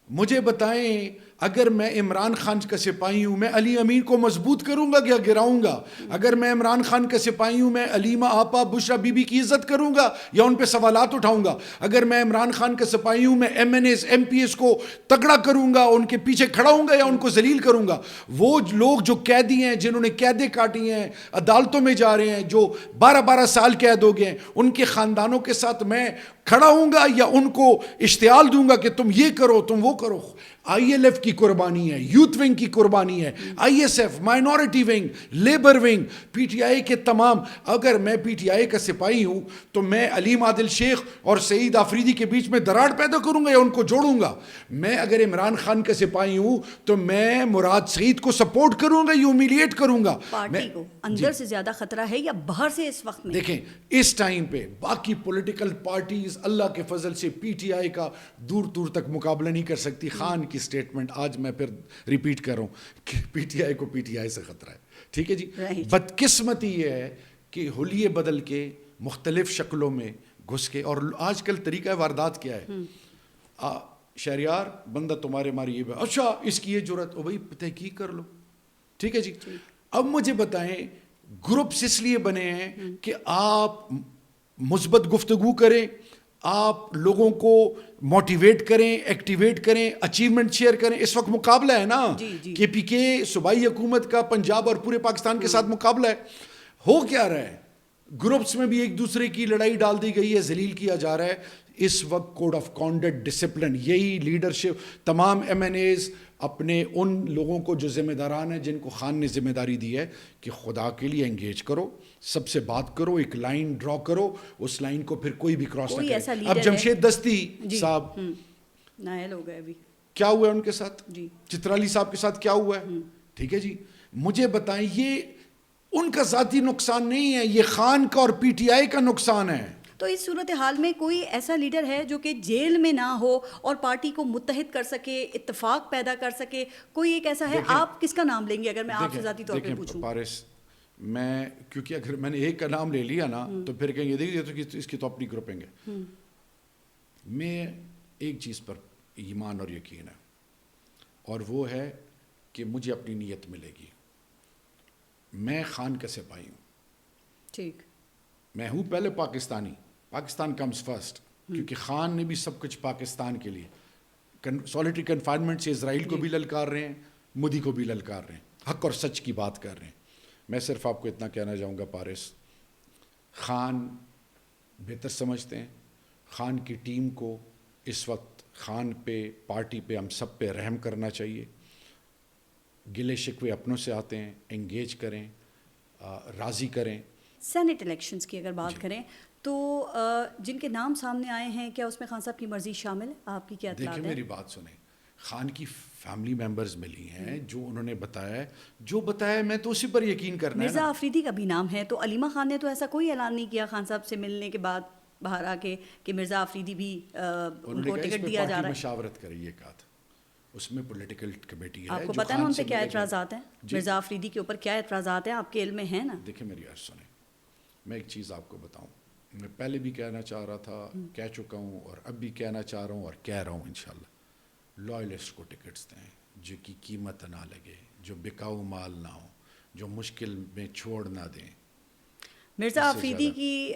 مجھے بتائیں, اگر میں عمران خان کا سپاہی ہوں, میں علی امین کو مضبوط کروں گا یا گراؤں گا؟ اگر میں عمران خان کا سپاہی ہوں, میں علیمہ آپا بشرا بی بی کی عزت کروں گا یا ان پہ سوالات اٹھاؤں گا؟ اگر میں عمران خان کا سپاہی ہوں, میں M N S M P S کو تگڑا کروں گا, ان کے پیچھے کھڑا ہوں گا یا ان کو ذلیل کروں گا؟ وہ لوگ جو قیدی ہیں, جنہوں نے قیدیں کاٹی ہیں, عدالتوں میں جا رہے ہیں, جو 12 سال قید ہو گئے ہیں, ان کے خاندانوں کے ساتھ میں کھڑا ہوں گا یا ان کو اشتعال دوں گا کہ تم یہ کرو, تم وہ کرو؟ آئی ایل ایف کی قربانی ہے, یوتھ ونگ کی قربانی ہے, I S F, minority wing, labour wing, P T I کے تمام. اگر میں پی ٹی آئی کا سپاہی ہوں تو میں علیم عادل شیخ اور سعید آفریدی کے بیچ میں دراڑ پیدا کروں گا یا ان کو جوڑوں گا؟ میں اگر عمران خان کا سپاہی ہوں تو میں مراد سعید کو سپورٹ کروں گا یا ہیومیلیٹ کروں گا؟ پارٹی کو اندر سے زیادہ خطرہ ہے یا باہر سے اس وقت میں؟ دیکھیں, اس ٹائم پہ باقی پولیٹیکل پارٹیز اللہ کے فضل سے پی ٹی آئی کا دور دور تک مقابلہ نہیں کر سکتی. خان کی سٹیٹمنٹ آج میں پھر ریپیٹ کر رہا ہوں کہ پی ٹی آئی کو پی ٹی آئی سے خطرہ ہے. ٹھیک ہے جی. بدقسمتی یہ ہے کہ حلیے بدل کے مختلف شکلوں میں گھس کے, اور آج کل طریقہ واردات کیا ہے, شہریار بندہ تمہارے ماری یہ, اچھا اس کی یہ جرت, او بھائی تحقیق کر لو. ٹھیک ہے جی. اب مجھے بتائیں, گروپس اس لیے بنے ہیں کہ آپ مثبت گفتگو کریں, آپ لوگوں کو موٹیویٹ کریں, ایکٹیویٹ کریں, اچیومنٹ شیئر کریں. اس وقت مقابلہ ہے نا, کے پی کے صوبائی حکومت کا پنجاب اور پورے پاکستان کے ساتھ مقابلہ ہے. ہو کیا رہا ہے؟ گروپس میں بھی ایک دوسرے کی لڑائی ڈال دی گئی ہے, ذلیل کیا جا رہا ہے. اس وقت کوڈ آف کانڈکٹ, ڈسپلن, یہی لیڈرشپ, تمام ایم این ایز اپنے ان لوگوں کو جو ذمہ داران ہیں, جن کو خان نے ذمہ داری دی ہے کہ خدا کے لیے انگیج کرو, سب سے بات کرو, ایک لائن ڈرا کرو, اس لائن کو پھر کوئی بھی کراس نہ کرے. اب جمشید دستی صاحب نائل ہو گئے, ابھی کیا ہوا ہے ان کے ساتھ, جی چترالی صاحب کے ساتھ کیا ہوا ہے؟ ٹھیک ہے جی. مجھے بتائیں, یہ ان کا ذاتی نقصان نہیں ہے, یہ خان کا اور پی ٹی آئی کا نقصان ہے. تو اس صورتحال میں کوئی ایسا لیڈر ہے جو کہ جیل میں نہ ہو اور پارٹی کو متحد کر سکے, اتفاق پیدا کر سکے؟ کوئی ایک ایسا ہے؟ آپ کس کا نام لیں گے اگر میں آپ سے ذاتی طور پہ پوچھوں؟ پارس, میں کیونکہ اگر میں نے ایک کا نام لے لیا نا تو پھر کہیں گے دیکھیے اس کی تو اپنی گروپنگ ہے. میں ایک چیز پر ایمان اور یقین ہے, اور وہ ہے کہ مجھے اپنی نیت ملے گی. میں خان کا سپاہی ہوں. ٹھیک, میں ہوں پہلے پاکستانی, پاکستان کمز فرسٹ, کیونکہ خان نے بھی سب کچھ پاکستان کے لیے, سولیٹری کنفائنمنٹ سے اسرائیل کو بھی للکار رہے ہیں, مودی کو بھی للکار رہے ہیں, حق اور سچ کی بات کر رہے ہیں. میں صرف آپ کو اتنا کہنا چاہوں گا پارس, خان بہتر سمجھتے ہیں. خان کی ٹیم کو اس وقت خان پہ, پارٹی پہ, ہم سب پہ رحم کرنا چاہیے. گلے شکوے اپنوں سے آتے ہیں, انگیج کریں, راضی کریں. سینٹ الیکشنز کی اگر بات کریں تو جن کے نام سامنے آئے ہیں, کیا اس میں خان صاحب کی مرضی شامل ہے؟ آپ کی کیا اطلاع ہے؟ دیکھیں میری بات سنیں, خان کی فیملی ممبرز ملی ہیں, جو انہوں نے بتایا ہے, جو بتایا میں تو اسی پر یقین کرنا ہے. مرزا آفریدی کا بھی نام ہے, تو علیمہ خان نے تو ایسا کوئی اعلان نہیں کیا خان صاحب سے ملنے کے بعد باہر آ کے کہ مرزا آفریدی بھی ان کو ٹکٹ دیا جا رہا ہے. مشاورت کریں, یہ کہا تھا, اس میں پولیٹیکل کمیٹی ہے. آپ کو پتہ ہے نا ان پہ کیا اعتراضات ہیں, مرزا آفریدی کے اوپر کیا اعتراضات ہیں, آپ کے علم میں ہیں نا؟ دیکھیں میری عرض سنیں, میں ایک چیز آپ کو بتاؤں, میں پہلے بھی کہنا چاہ رہا تھا, کہہ چکا ہوں, اور اب بھی کہنا چاہ رہا ہوں اور کہہ رہا ہوں انشاءاللہ, لائلسٹ کو ٹکٹس دیں, جو کی قیمت نہ لگے, جو بکاؤ مال نہ ہو, جو مشکل میں چھوڑ نہ دیں. مرزا آفریدی کی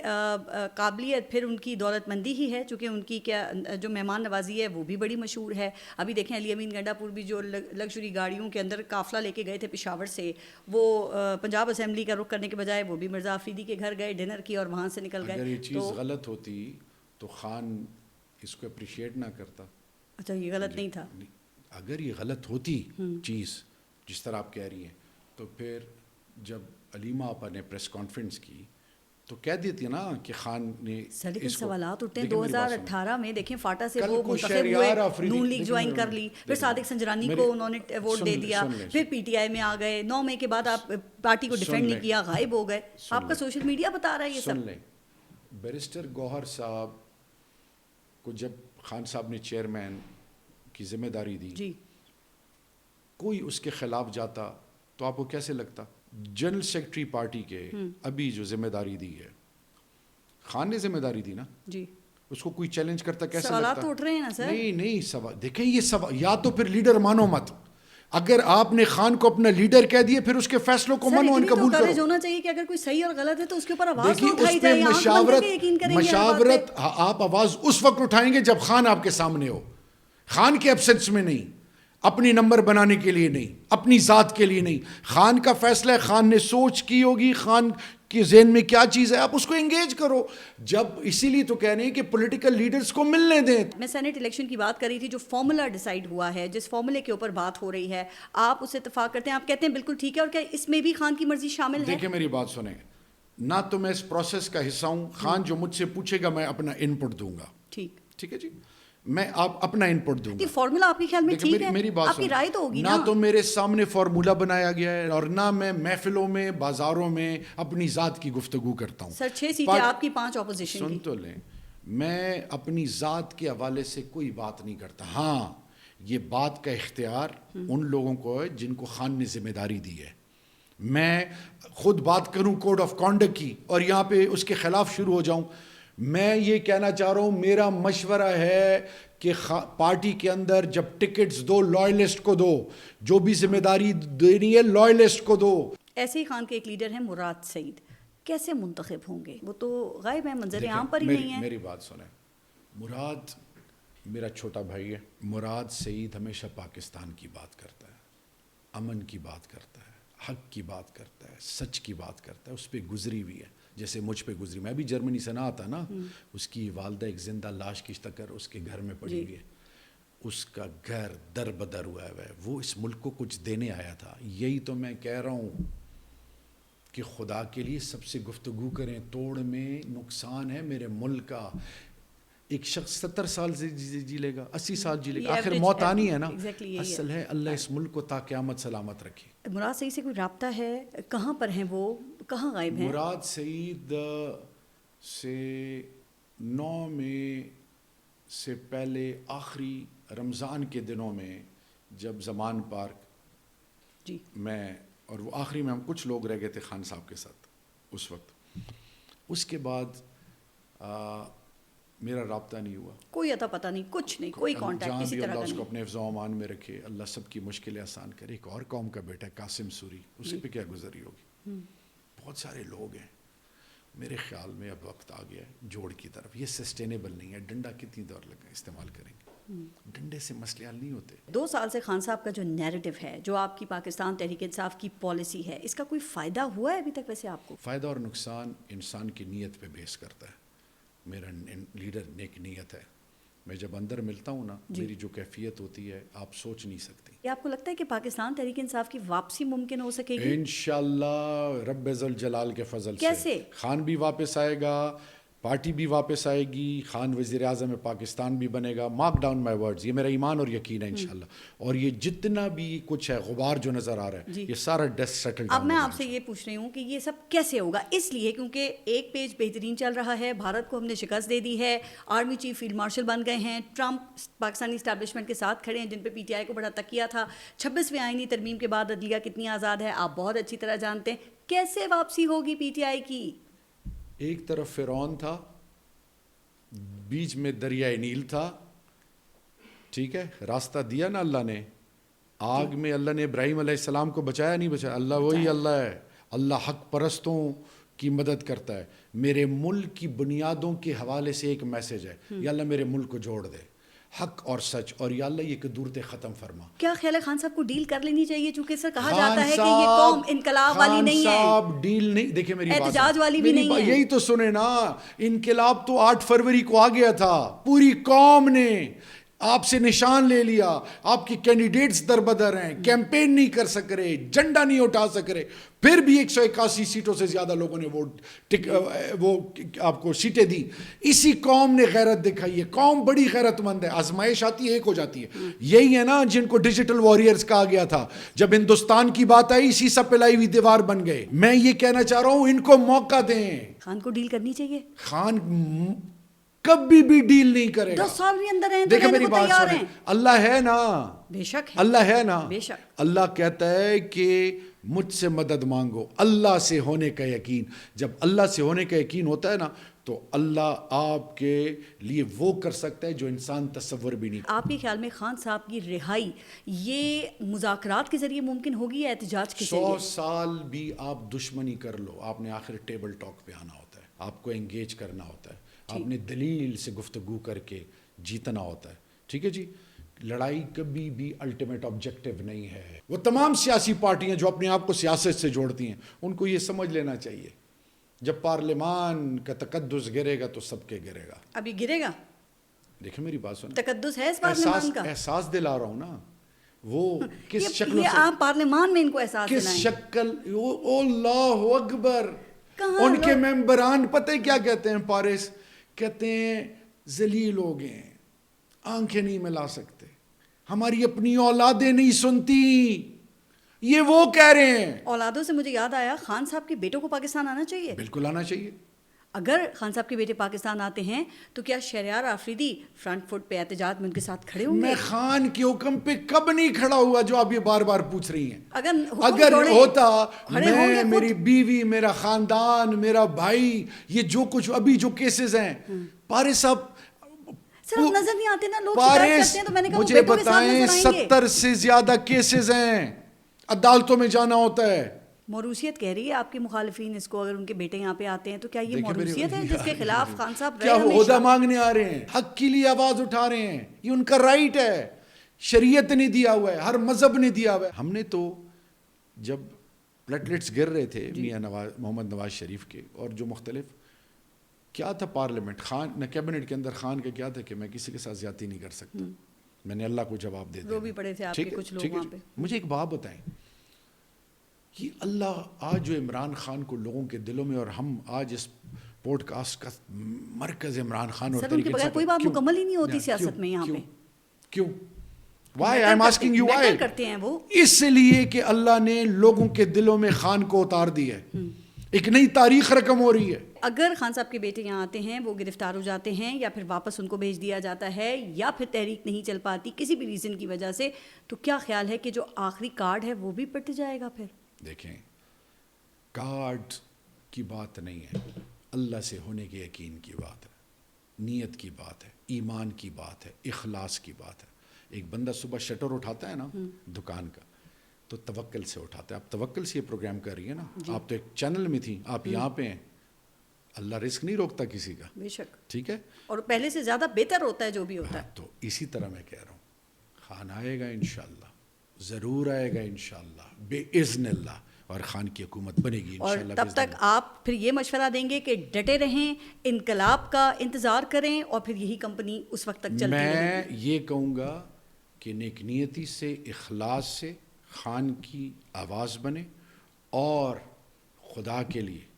قابلیت پھر ان کی دولت مندی ہی ہے, چونکہ ان کی کیا جو مہمان نوازی ہے وہ بھی بڑی مشہور ہے. ابھی دیکھیں علی امین گنڈا پور بھی جو لگژری گاڑیوں کے اندر قافلہ لے کے گئے تھے پشاور سے, وہ پنجاب اسمبلی کا رخ کرنے کے بجائے وہ بھی مرزا آفریدی کے گھر گئے, ڈنر کی, اور وہاں سے نکل گئے. اگر یہ چیز غلط ہوتی تو خان اس کو اپریشیٹ نہ کرتا. اچھا, یہ غلط نہیں تھا. اگر یہ غلط ہوتی چیز جس طرح آپ کہہ رہی ہیں, تو پھر جب علیمہ آپا نے پریس کانفرنس کی تو کہہ دیتی نا کہ خان نے سر لیکن اس کو- سوالات اٹھتے ہیں دیکھیں میری بات سنیں۔ 2018 میں دیکھیں فاٹا سے کل وہ کو منتخب شہریار ہوئے، آفریدی- نون لیگ دیکھیں جوائن میری- کر لی، پھر دیکھیں صادق سنجرانی میری- کو انہوں نے ووٹ سن دے لیں- دیا، سن لیں- پھر پی ٹی آئی میں آ گئے، 9 مئی کے بعد آپ پارٹی کو سن ڈیفینڈ نہیں لیں- کیا، غائب ہو گئے، سن آپ کا لیں۔ سوشل میڈیا بتا رہا ہے یہ سن سب۔ لیں، بیرسٹر گوہر صاحب کو جب خان صاحب نے چیئرمین کی ذمہ داری دی، جی کوئی اس کے خلاف جاتا تو آپ کو کیسے لگتا؟ جنرل سیکرٹری پارٹی کے ابھی جو ذمہ داری دی ہے، خان نے ذمہ داری دی نا، جی اس کو کوئی چیلنج کرتا کیسے سوالات لگتا؟ تو اٹھ رہے ہیں نا سر۔ نہیں سوال دیکھیں، یہ سوال یا تو پھر لیڈر مانو مت، اگر آپ نے خان کو اپنا لیڈر کہہ دیے پھر اس کے فیصلوں کو سر مانو اور اتنی تو قبول کریج کرو۔ ہونا چاہیے کہ اگر کوئی صحیح اور غلط ہے تو اس کے اوپر آواز دیکھیے تو اٹھائی اس پہ جائے، آنکھ بند کر کے یقین کریں گے ہر بات پہ۔ مشاورت آپ آواز اس وقت اٹھائیں گے جب خان آپ کے سامنے ہو، خان کے ایبسنس میں نہیں، اپنی نمبر بنانے کے لیے نہیں، اپنی ذات کے لیے نہیں۔ خان کا فیصلہ ہے، خان نے سوچ کی ہوگی، خان کے ذہن میں کیا چیز ہے، آپ اس کو انگیج کرو۔ جب اسی لیے تو کہہ رہے ہیں کہ پولیٹیکل لیڈرز کو ملنے دیں۔ میں سینٹ الیکشن کی بات کر رہی تھی، جو فارمولا ڈیسائیڈ ہوا ہے، جس فارمولے کے اوپر بات ہو رہی ہے، آپ اس سے اتفاق کرتے ہیں؟ آپ کہتے ہیں بالکل ٹھیک ہے، اور کیا اس میں بھی خان کی مرضی شامل ہے؟ دیکھیں میری بات سنیں، نہ تو میں اس پروسیس کا حصہ ہوں، خان جو مجھ سے پوچھے گا میں اپنا ان پٹ دوں گا، ٹھیک، ٹھیک ہے جی، میں آپ اپنا ان پٹ دوں گا۔ یہ فارمولا آپ کے خیال میں دیکھیں ٹھیک ہے؟ میری بات آپ کی سنیں، رائے تو ہوگی نہ نا؟ تو میرے سامنے فارمولا بنایا گیا ہے اور نہ میں محفلوں میں بازاروں میں اپنی ذات کی گفتگو کرتا ہوں۔ سر 6 سیٹیں آپ کی، 5 اپوزیشن سن کی۔ تو لیں، میں اپنی ذات کے حوالے سے کوئی بات نہیں کرتا۔ ہاں، یہ بات کا اختیار ان لوگوں کو ہے جن کو خان نے ذمہ داری دی ہے۔ میں خود بات کروں کوڈ آف کانڈکٹ کی اور یہاں پہ اس کے خلاف شروع ہو جاؤں، میں یہ کہنا چاہ رہا ہوں، میرا مشورہ ہے کہ پارٹی کے اندر جب ٹکٹس دو، لائلسٹ کو دو، جو بھی ذمہ داری دینی ہے لائلسٹ کو دو۔ ایسے ہی خان کے ایک لیڈر ہیں مراد سعید، کیسے منتخب ہوں گے؟ وہ تو غائب ہیں، منظر دیکھیں، عام پر ہی نہیں ہے۔ میری بات سنیں، مراد میرا چھوٹا بھائی ہے۔ مراد سعید ہمیشہ پاکستان کی بات کرتا ہے، امن کی بات کرتا ہے، حق کی بات کرتا ہے، سچ کی بات کرتا ہے، اس پہ گزری ہوئی ہے جیسے مجھ پہ گزری۔ میں بھی جرمنی سے نہ آتا نا، اس کی والدہ ایک زندہ لاش کی شکل اس کے گھر میں پڑی ہوئی ہے، اس کا گھر در بدر ہوا ہے، وہ اس ملک کو کچھ دینے آیا تھا۔ یہی تو میں کہہ رہا ہوں کہ خدا کے لیے سب سے گفتگو کریں، توڑ میں نقصان ہے میرے ملک کا۔ ایک شخص 70 سال سے جی لے گا، 80 سال جی لے گا، آخر موت آنی ہے نا۔ اصل ہے اللہ اس ملک کو تا قیامت سلامت رکھے۔ مراد سعید سے کوئی رابطہ ہے؟ کہاں پر ہیں وہ؟ کہاں غائب ہیں؟ مراد سعید سے 9 مئی سے پہلے آخری رمضان کے دنوں میں جب زمان پارک جی میں، اور وہ آخری میں ہم کچھ لوگ رہ گئے تھے خان صاحب کے ساتھ اس وقت، اس کے بعد میرا رابطہ نہیں ہوا، کوئی عطا پتہ نہیں، کچھ نہیں، کوئی کانٹیکٹ جہاں کسی بھی طرح اللہ کا اس کو نہیں۔ اپنے حفظ و امان میں رکھے، اللہ سب کی مشکلیں آسان کرے۔ ایک اور قوم کا بیٹا ہے قاسم سوری، اس پہ کیا گزری ہوگی؟ بہت سارے لوگ ہیں۔ میرے خیال میں اب وقت آ گیا ہے جوڑ کی طرف۔ یہ سسٹینیبل نہیں ہے، ڈنڈا کتنی دور لگا استعمال کریں گے، ڈنڈے سے مسئلے حل نہیں ہوتے۔ 2 سال سے خان صاحب کا جو نیریٹو ہے، جو آپ کی پاکستان تحریک انصاف کی پالیسی ہے، اس کا کوئی فائدہ ہوا ہے ابھی تک ویسے آپ کو؟ فائدہ اور نقصان انسان کی نیت پہ بیس کرتا ہے۔ میرا لیڈر نیک نیت ہے، میں جب اندر ملتا ہوں نا، میری جو کیفیت ہوتی ہے آپ سوچ نہیں سکتی۔ کیا آپ کو لگتا ہے کہ پاکستان تحریک انصاف کی واپسی ممکن ہو سکے گی؟ انشاءاللہ رب ذوالجلال کے فضل سے کیسے؟ خان بھی واپس آئے گا، پارٹی بھی واپس آئے گی، خان وزیر اعظم پاکستان بھی بنے گا۔ مارک ڈاؤن مائی ورڈز، یہ میرا ایمان اور یقین ہے انشاءاللہ۔ اور یہ جتنا بھی کچھ ہے غبار جو نظر آ رہا ہے، یہ سارا ڈسٹ سیٹل ڈاؤن۔ اب میں آپ سے یہ پوچھ رہی ہوں کہ یہ سب کیسے ہوگا؟ اس لیے کیونکہ ایک پیج بہترین چل رہا ہے، بھارت کو ہم نے شکست دے دی ہے، آرمی چیف فیلڈ مارشل بن گئے ہیں، ٹرمپ پاکستانی اسٹیبلشمنٹ کے ساتھ کھڑے ہیں جن پہ پی ٹی آئی کو بڑا تکیہ تھا، 26ویں آئینی ترمیم کے بعد عدلیہ کتنی آزاد ہے آپ بہت اچھی طرح جانتے ہیں۔ کیسے واپسی ہوگی پی ٹی آئی کی؟ ایک طرف فرعون تھا، بیچ میں دریائے نیل تھا، ٹھیک ہے، راستہ دیا نا اللہ نے۔ آگ میں اللہ نے ابراہیم علیہ السلام کو بچایا نہیں بچایا؟ اللہ وہی اللہ ہے، اللہ حق پرستوں کی مدد کرتا ہے۔ میرے ملک کی بنیادوں کے حوالے سے ایک میسج ہے، یا اللہ میرے ملک کو جوڑ دے، حق اور سچ، اور یا اللہ یہ قدورتیں ختم فرما۔ کیا خیال ہے خان صاحب کو ڈیل کر لینی چاہیے؟ چونکہ سر کہا جاتا ہے کہ یہ قوم انقلاب والی نہیں ہے، خان صاحب ڈیل نہیں، دیکھیں میری بات، احتجاج والی بھی نہیں ہے۔ یہی تو سنیں نا، انقلاب تو 8 فروری کو آ گیا تھا، پوری قوم نے آپ سے نشان لے لیا, آپ کے کینڈیڈیٹس دربدر ہیں, کیمپین نہیں کر سک رہے, جھنڈا نہیں اٹھا سک رہے, پھر بھی 181 سیٹوں سے زیادہ لوگوں نے وہ آپ کو سیٹیں دی. اسی قوم نے غیرت دکھائی ہے. قوم بڑی غیرت مند ہے, آزمائش آتی ہے ایک ہو جاتی ہے. یہی ہے نا جن کو ڈیجیٹل وارئرز کہا گیا تھا. جب ہندوستان کی بات آئی سیسا پلائی ہوئی دیوار بن گئے. میں یہ کہنا چاہ رہا ہوں ان کو موقع دیں. خان کو ڈیل کرنی چاہیے. خان کبھی بھی ڈیل نہیں کرے گا. 10 سال بھی اندر ہیں, دیکھیں میری بات سنیں, اللہ ہے نا, بے شک ہے, اللہ ہے نا. بے شک. اللہ کہتا ہے کہ مجھ سے مدد مانگو, اللہ سے ہونے کا یقین. جب اللہ سے ہونے کا یقین ہوتا ہے نا تو اللہ آپ کے لیے وہ کر سکتا ہے جو انسان تصور بھی نہیں. آپ کے خیال میں خان صاحب کی رہائی یہ مذاکرات کے ذریعے ممکن ہوگی یا احتجاج کے ذریعے؟ 100 سال بھی آپ دشمنی کر لو, آپ نے آخر ٹیبل ٹاک پہ آنا ہوتا ہے, آپ کو انگیج کرنا ہوتا ہے, آپ نے دلیل سے گفتگو کر کے جیتنا ہوتا ہے. ٹھیک ہے جی. لڑائی کبھی بھی الٹیمیٹ آبجیکٹو نہیں ہے. وہ تمام سیاسی پارٹیاں جو اپنے آپ کو سیاست سے جوڑتی ہیں ان کو یہ سمجھ لینا چاہیے جب پارلیمان کا تقدس گرے گا تو سب کے گرے گا. ابھی گرے گا. دیکھیں میری بات سنیں, تقدس ہے اس پارلیمان کا. احساس دلا رہا ہوں نا, وہ کس شکل یہ آپ پارلیمان میں ان کو احساس کس دلائیں. شکل, اللہ اکبر. ان کے ممبران پتہ کیا کہتے ہیں پارس, کہتے ہیں ذلیل ہو گئے ہیں, آنکھیں نہیں ملا سکتے, ہماری اپنی اولادیں نہیں سنتی. یہ وہ کہہ رہے ہیں. اولادوں سے مجھے یاد آیا, خان صاحب کے بیٹوں کو پاکستان آنا چاہیے. بالکل آنا چاہیے. اگر خان صاحب کے بیٹے پاکستان آتے ہیں تو کیا شہریار آفریدی فرنٹ فٹ پہ احتجاج میں ان کے ساتھ کھڑے ہوں گے؟ میں خان کے حکم پہ کب نہیں کھڑا ہوا جو آپ یہ بار بار پوچھ رہی ہیں. اگر ہوتا میں, میری بیوی, میرا خاندان, میرا بھائی, یہ جو کچھ ابھی جو کیسز ہیں پارے صاحب نظر نہیں آتے نا لوگ, شکایت کرتے ہیں تو میں نے کہا مجھے بتائیں 70 سے زیادہ کیسز ہیں, عدالتوں میں جانا ہوتا ہے. موروثیت کہہ رہی ہے آپ کے مخالفین اس کو, اگر ان کے بیٹے یہاں پہ آتے ہیں تو کیا یہ موروثیت ہے جس کے خلاف خان صاحب کیا وہ عہدہ مانگنے آ رہے ہیں, حق کے لیے آواز اٹھا رہے ہیں, یہ ان کا رائٹ ہے. شریعت نے دیا ہوا ہے, ہر مذہب نے دیا ہوا ہے. ہم نے تو جب پلیٹلیٹس گر رہے تھے میاں محمد نواز شریف کے اور جو مختلف کیا تھا پارلیمنٹ, خان کیبنٹ کے اندر خان کا کیا تھا کہ میں کسی کے ساتھ زیادتی نہیں کر سکتا. میں نے اللہ کو جواب دے دیا. رو بھی پڑے تھے آپ کے کچھ لوگ وہاں پہ. مجھے ایک بات بتائیں, یہ اللہ آج جو عمران خان کو لوگوں کے دلوں میں, اور ہم آج اس پوڈ کاسٹ کا مرکز عمران خان اور ان کے بغیر کوئی بات مکمل ہی نہیں ہوتی سیاست میں یہاں پہ. کیوں why I'm asking you why کرتے ہیں وہ اس لیے کہ اللہ نے لوگوں کے دلوں میں خان کو اتار دیا ہے, ایک نئی تاریخ رقم ہو رہی ہے. اگر خان صاحب کے بیٹے یہاں آتے ہیں, وہ گرفتار ہو جاتے ہیں یا پھر واپس ان کو بھیج دیا جاتا ہے یا پھر تحریک نہیں چل پاتی کسی بھی ریزن کی وجہ سے, تو کیا خیال ہے کہ جو آخری کارڈ ہے وہ بھی پٹ جائے گا پھر؟ دیکھیں کارڈ کی بات نہیں ہے, اللہ سے ہونے کے یقین کی بات ہے, نیت کی بات ہے, ایمان کی بات ہے, اخلاص کی بات ہے. ایک بندہ صبح شٹر اٹھاتا ہے نا دکان کا تو توکل سے اٹھاتا ہے. آپ توکل سے یہ پروگرام کر رہی ہیں نا, آپ تو ایک چینل میں تھی, آپ یہاں پہ ہیں. اللہ رزق نہیں روکتا کسی کا, بے شک, ٹھیک ہے, اور پہلے سے زیادہ بہتر ہوتا ہے جو بھی ہوتا ہے. تو اسی طرح میں کہہ رہا ہوں خان آئے گا انشاءاللہ, ضرور آئے گا انشاءاللہ باذن اللہ, اور خان کی حکومت بنے گی انشاءاللہ. اور تب تک آپ پھر یہ مشورہ دیں گے کہ ڈٹے رہیں, انقلاب کا انتظار کریں, اور پھر یہی کمپنی اس وقت تک چلتی رہے گی. میں یہ کہوں گا کہ نیک نیتی سے, اخلاص سے خان کی آواز بنے, اور خدا کے لیے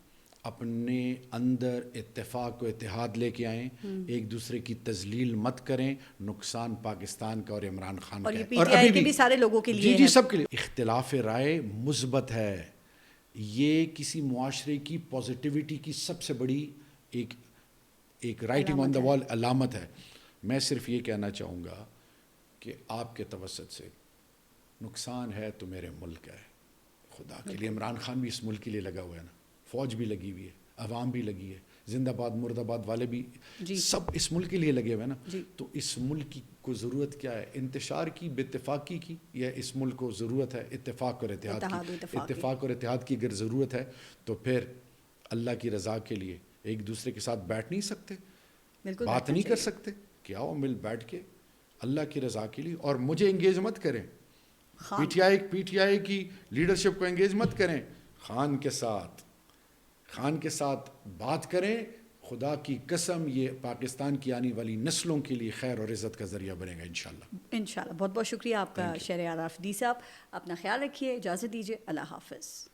اپنے اندر اتفاق و اتحاد لے کے آئیں, ایک دوسرے کی تذلیل مت کریں. نقصان پاکستان کا اور عمران خان کا اور ہے, یہ پی ٹی آئی کے بھی سارے لوگوں کے لیے جی سب کے لیے. اختلاف رائے مثبت ہے, یہ کسی معاشرے کی پازیٹیوٹی کی سب سے بڑی ایک رائٹنگ آن دا وال علامت ہے. میں صرف یہ کہنا چاہوں گا کہ آپ کے توسط سے نقصان ہے تو میرے ملک ہے, خدا کے لیے. عمران خان بھی اس ملک کے لیے لگا ہوا ہے نا, فوج بھی لگی ہوئی ہے, عوام بھی لگی ہے, زندہ باد مرد آباد والے بھی سب اس ملک کے لیے لگے ہوئے ہیں نا. تو اس ملک کی کو ضرورت کیا ہے, انتشار کی, بے اتفاقی کی, یا اس ملک کو ضرورت ہے اتفاق اور اتحاد کی؟ اتفاق اور اتحاد کی اگر ضرورت ہے تو پھر اللہ کی رضا کے لیے ایک دوسرے کے ساتھ بیٹھ نہیں سکتے, بات نہیں کر سکتے؟ کیا ہو مل بیٹھ کے اللہ کی رضا کے لیے. اور مجھے انگیج مت کریں, پی ٹی آئی کی لیڈرشپ کو انگیج مت کریں, خان کے ساتھ بات کریں, خدا کی قسم یہ پاکستان کی آنے والی نسلوں کے لیے خیر اور عزت کا ذریعہ بنے گا انشاءاللہ. انشاءاللہ. بہت بہت شکریہ آپ کا شہریار آفدی صاحب. اپنا خیال رکھیے, اجازت دیجیے, اللہ حافظ.